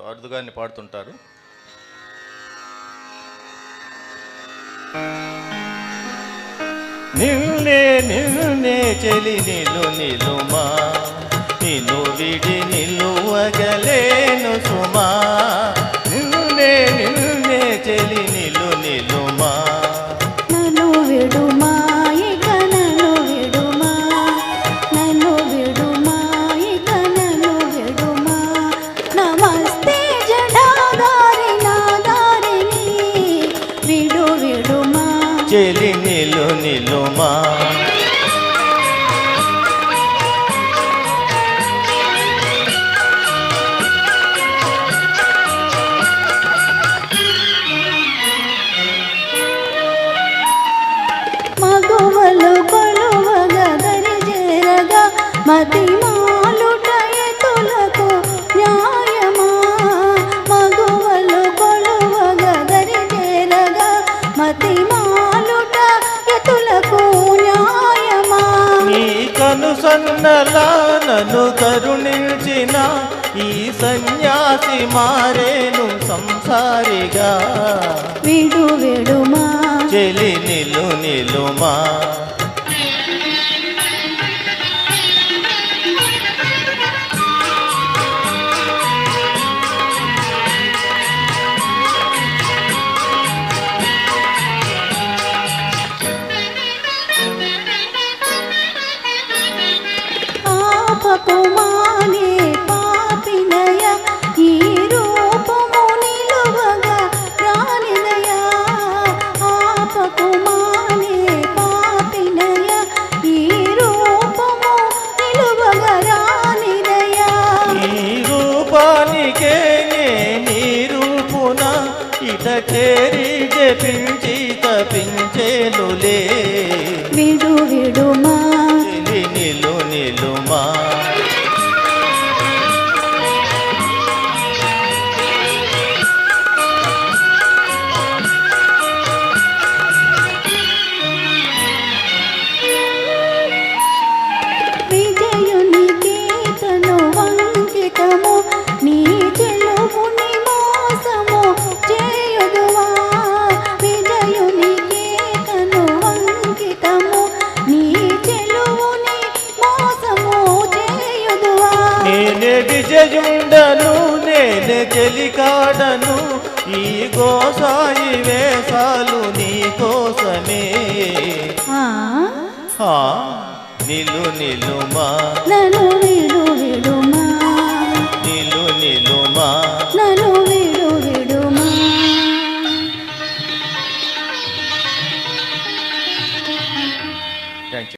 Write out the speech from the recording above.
అరుదుగాన్ని పాడుతుంటారు. నిన్నే నిన్నే చెలి నిలుమా, నిన్ను విడి నిలువగలేను సుమా. నిన్నే నిన్నే చెలి నిలుమా, నన్ను విడుమా ఇక నన్ను విడుమా, నన్ను విడుమా ఇక నన్ను విడుమా. నమస్తే జడాదారి నా దారిని విడుమా చెలి నిలుమా. మగువలు కొలువగా దరి చేరగా మతి మాలుట ఎతులకు న్యాయమా. మగువలు కొలువగా దరి చేరగా మతి మాలుట ఎతులకు న్యాయమా. నీ కను సన్నలా నన్ను కరుణించిన ఈ సన్యాసి మారేను సంసారిగా. విడుమా చెలి నిలుమా. పాపకుమానే పాపినయ ఈ రూపము నిలువగా రానిదయ. పాపకుమానే పాపినయ ఈ రూపము నిలువగా రానిదయ. ఈ రూపానికే నీ రూపున ఇట చేరి జపించి తపించేనులే. విడుమా చెలి నిలుమా. విజయునికి తను వంకితము నీ చెలువుని మోసము చేయుదువా. విజయునికి తను వంకితము నీ చెలువుని మోసము చేయుదువా. నేనే విజయుండను నేనే చెలికాడను ఈ గోసాయి వేషాలు నీ కోసమే. నిలుమా నన్ను విడుమా, నిలుమా. నన్ను